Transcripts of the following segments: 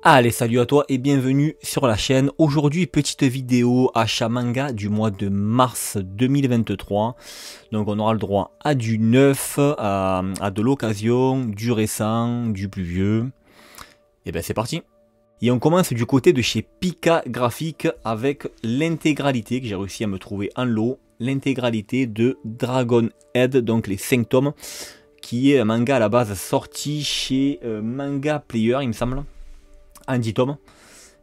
Allez, salut à toi et bienvenue sur la chaîne. Aujourd'hui, petite vidéo achat manga du mois de mars 2023. Donc on aura le droit à du neuf, à de l'occasion, du récent, du plus vieux. Et ben c'est parti. Et on commence du côté de chez Pika Graphics avec l'intégralité que j'ai réussi à me trouver en lot. L'intégralité de Dragon Head, donc les 5 tomes, qui est un manga à la base sorti chez Manga Player, il me semble. En 10 tomes,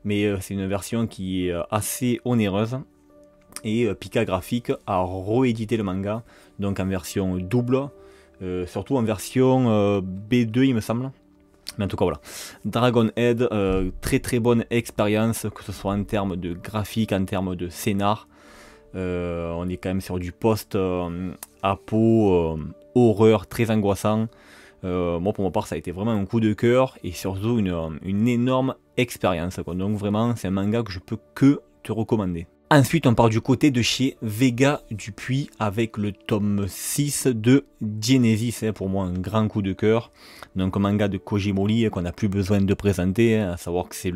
mais c'est une version qui est assez onéreuse et Pika Graphics a réédité le manga, donc en version double, surtout en version B2 il me semble, mais en tout cas voilà. Dragon Head, très bonne expérience, que ce soit en termes de graphique, en termes de scénar. On est quand même sur du post-apo, horreur, très angoissant. Moi pour ma part ça a été vraiment un coup de cœur et surtout une énorme expérience quoi. Donc vraiment c'est un manga que je peux que te recommander. Ensuite on part du côté de chez Vega Dupuis avec le tome 6 de Genesis, pour moi un grand coup de cœur. Donc un manga de Koji Mori qu'on n'a plus besoin de présenter, à savoir que c'est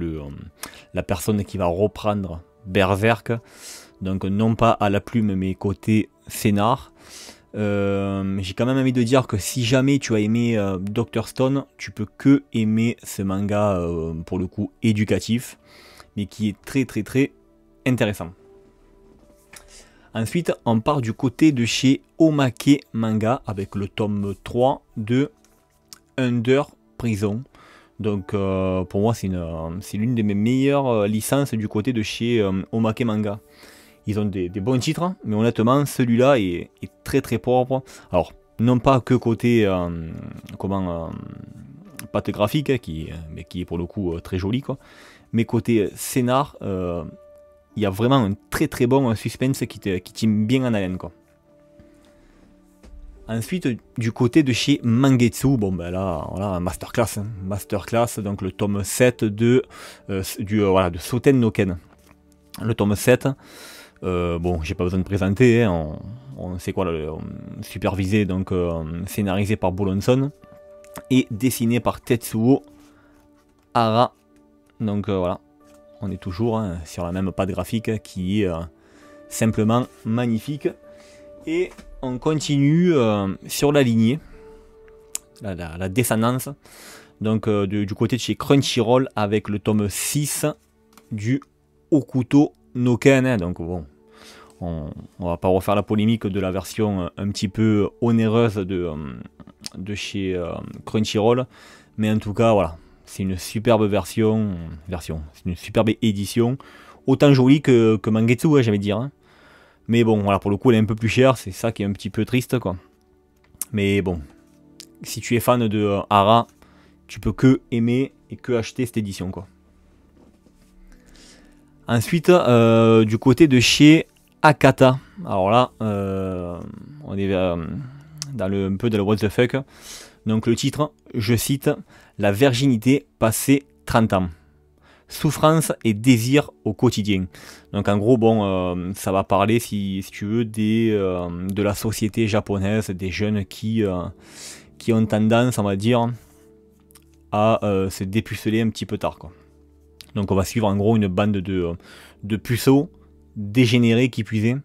la personne qui va reprendre Berserk. Donc non pas à la plume mais côté scénar. J'ai quand même envie de dire que si jamais tu as aimé Dr Stone, tu peux que aimer ce manga pour le coup éducatif, mais qui est très intéressant. Ensuite, on part du côté de chez Omake Manga avec le tome 3 de Under Prison. Donc pour moi c'est l'une de mes meilleures licences du côté de chez Omake Manga. Ils ont des bons titres, mais honnêtement, celui-là est très propre. Alors, non pas que côté patte graphique, mais qui est pour le coup très joli, quoi. Mais côté scénar, il y a vraiment un très bon suspense qui tient bien en haleine, quoi. Ensuite, du côté de chez Mangetsu, bon ben là, voilà, masterclass, hein. Masterclass, donc le tome 7 de Souten no Ken. Le tome 7. Bon, j'ai pas besoin de présenter, hein, on sait quoi, supervisé, donc scénarisé par Bolonson et dessiné par Tetsuo Hara. Donc voilà, on est toujours sur la même patte graphique qui est simplement magnifique. Et on continue sur la lignée, la descendance, donc du côté de chez Crunchyroll avec le tome 6 du Okuto no Ken, hein, donc bon. On va pas refaire la polémique de la version un petit peu onéreuse de chez Crunchyroll, mais en tout cas voilà, c'est une superbe version, c'est une superbe édition, autant jolie que Mangetsu, hein, j'allais dire, hein. Mais bon voilà, pour le coup elle est un peu plus chère, c'est ça qui est un petit peu triste quoi. Mais bon, si tu es fan de Hara, tu peux que aimer et que acheter cette édition quoi. Ensuite du côté de chez Akata, alors là on est un peu dans le what the fuck. Donc le titre, je cite, la virginité passée 30 ans, souffrance et désir au quotidien. Donc en gros bon, ça va parler si tu veux de la société japonaise, des jeunes qui ont tendance, on va dire, à se dépuceler un petit peu tard quoi. Donc on va suivre en gros une bande de puceaux dégénérés qui puisaient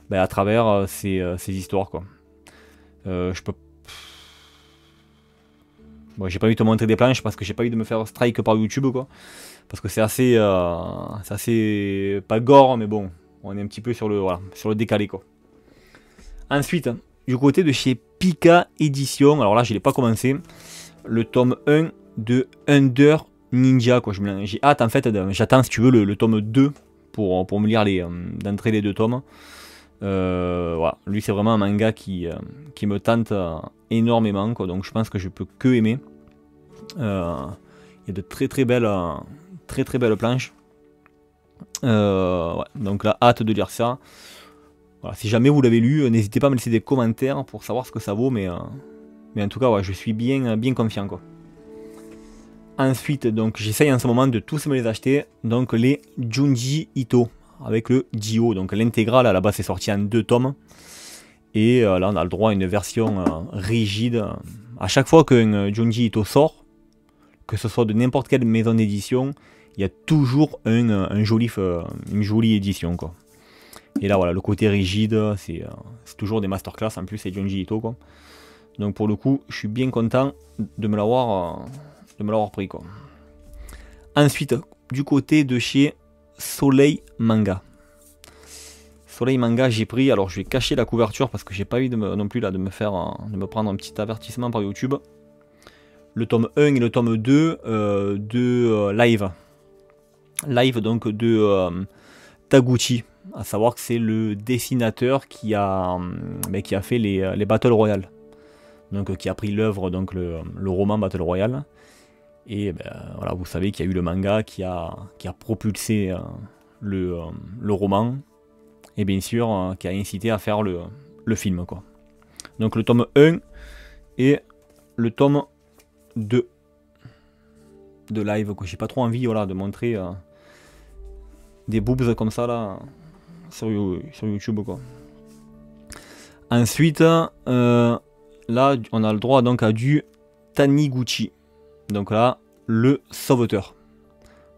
à travers ces histoires quoi. Je peux... Bon, j'ai pas envie de te montrer des planches parce que j'ai pas envie de me faire strike par YouTube quoi. Parce que c'est assez pas gore mais bon, on est un petit peu sur le décalé quoi. Ensuite, du côté de chez Pika Édition, alors là je l'ai pas commencé, le tome 1 de Under Ninja quoi. J'ai hâte en fait, j'attends si tu veux le tome 2 pour me lire d'entrer les deux tomes. Voilà, lui c'est vraiment un manga qui me tente énormément quoi, donc je pense que je peux que aimer. Il y a de très belles planches. Ouais, donc là hâte de lire ça. Voilà, si jamais vous l'avez lu, n'hésitez pas à me laisser des commentaires pour savoir ce que ça vaut, mais en tout cas ouais, je suis bien confiant quoi. Ensuite, donc j'essaye en ce moment de tous me les acheter, donc les Junji Ito, avec le Dio, donc l'intégrale à la base c'est sorti en 2 tomes, et là on a le droit à une version rigide. À chaque fois qu'un Junji Ito sort, que ce soit de n'importe quelle maison d'édition, il y a toujours une jolie édition, quoi. Et là voilà, le côté rigide, c'est toujours des masterclass, en plus c'est Junji Ito, quoi. Donc pour le coup, je suis bien content de me l'avoir pris, quoi. Ensuite, du côté de chez Soleil Manga. Soleil Manga, j'ai pris, alors je vais cacher la couverture parce que j'ai pas envie non plus là, de me prendre un petit avertissement par YouTube. Le tome 1 et le tome 2 de Live. Live donc de Taguchi. À savoir que c'est le dessinateur qui a fait les Battle Royale. Donc qui a pris l'œuvre, donc le roman Battle Royale. Et voilà, vous savez qu'il y a eu le manga qui a propulsé le roman. Et bien sûr, qui a incité à faire le film, quoi. Donc le tome 1 et le tome 2 de Live, quoi. J'ai pas trop envie, voilà, de montrer des boobs comme ça là sur YouTube, quoi. Ensuite, là, on a le droit donc à du Taniguchi. Donc là, le sauveteur.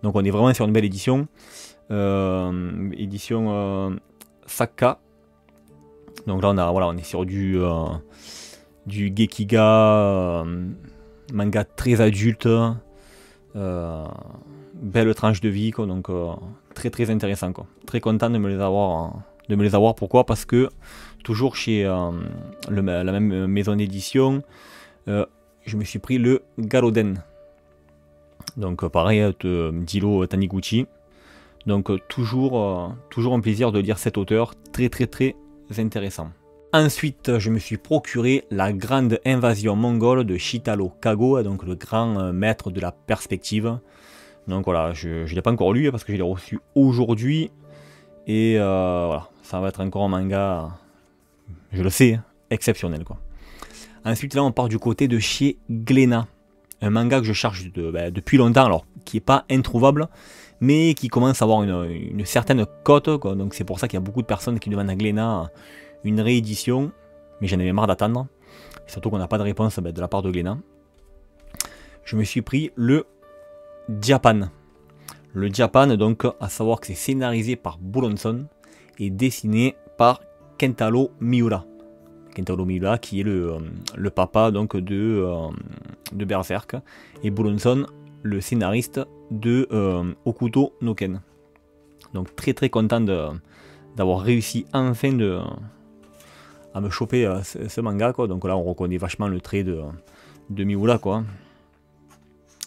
Donc on est vraiment sur une belle édition. Édition Sakka. Donc là, on est sur du Gekiga, manga très adulte. Belle tranche de vie, quoi. Donc très intéressant, quoi. Très content de me les avoir. Pourquoi? Parce que toujours chez la même maison d'édition, je me suis pris le Galoden. Donc pareil, Dilo Taniguchi. Donc toujours un plaisir de lire cet auteur, très intéressant. Ensuite, je me suis procuré La Grande Invasion Mongole de Shitaro Kago, donc le grand maître de la perspective. Donc voilà, je ne l'ai pas encore lu parce que je l'ai reçu aujourd'hui. Et voilà, ça va être encore un manga, je le sais, exceptionnel, quoi. Ensuite, là, on part du côté de chez Glénat. Un manga que je cherche depuis longtemps, alors qui n'est pas introuvable, mais qui commence à avoir une certaine cote, quoi. Donc c'est pour ça qu'il y a beaucoup de personnes qui demandent à Glénat une réédition, mais j'en avais marre d'attendre. Surtout qu'on n'a pas de réponse de la part de Glénat. Je me suis pris le Japan. Le Japan, donc, à savoir que c'est scénarisé par Buronson et dessiné par Kentaro Miura. Kentaro Miura qui est le papa donc de Berserk, et Buronson, le scénariste de Okuto no Ken. Donc très content d'avoir réussi enfin à me choper ce manga, quoi. Donc là on reconnaît vachement le trait de Miura, quoi.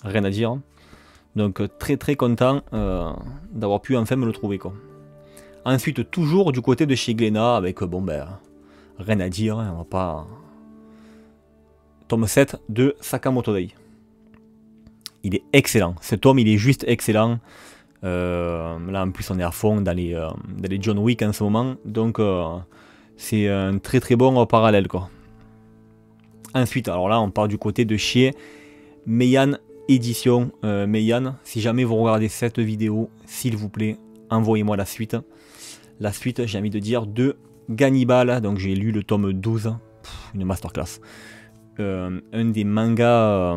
Rien à dire. Donc très content d'avoir pu enfin me le trouver, quoi. Ensuite, toujours du côté de chez Glénat, avec rien à dire, hein, on va pas. Tome 7 de Sakamoto Days. Il est excellent. Ce tome, il est juste excellent. Là, en plus, on est à fond dans les John Wick en ce moment. Donc, c'est un très bon parallèle, quoi. Ensuite, alors là, on part du côté de chez Meian Édition. Meian, si jamais vous regardez cette vidéo, s'il vous plaît, envoyez-moi la suite. La suite, j'ai envie de dire, de Gannibal. Donc, j'ai lu le tome 12. Une masterclass. Un des mangas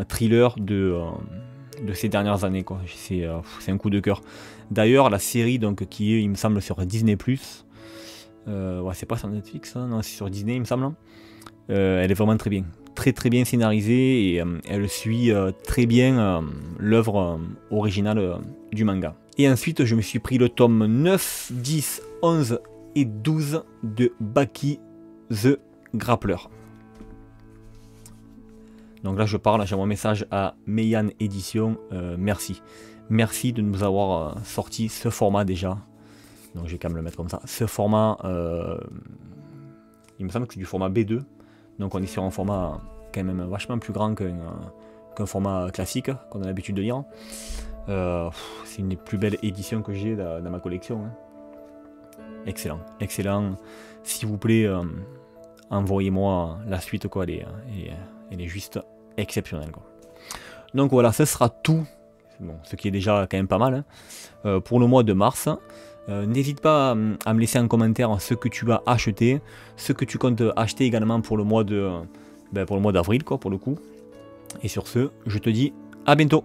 thriller de ces dernières années, quoi. C'est un coup de cœur. D'ailleurs, la série donc qui est, il me semble, sur Disney+, ouais, c'est pas sur Netflix, hein, non, c'est sur Disney, il me semble. Elle est vraiment très bien, très bien scénarisée, et elle suit très bien l'œuvre originale du manga. Et ensuite, je me suis pris le tome 9, 10, 11 et 12 de Baki the Grappler. Donc là je parle, j'ai mon message à Meian Édition, merci. Merci de nous avoir sorti ce format déjà. Donc je vais quand même le mettre comme ça. Ce format, il me semble que c'est du format B2. Donc on est sur un format quand même vachement plus grand qu'un format classique qu'on a l'habitude de lire. C'est une des plus belles éditions que j'ai dans ma collection, hein. Excellent, excellent. S'il vous plaît, envoyez-moi la suite, quoi. Elle est juste exceptionnelle, quoi. Donc voilà, ce sera tout. Bon, ce qui est déjà quand même pas mal, hein, pour le mois de mars. N'hésite pas à me laisser en commentaire ce que tu as acheté, ce que tu comptes acheter également pour le mois d'avril, quoi, pour le coup. Et sur ce, je te dis à bientôt.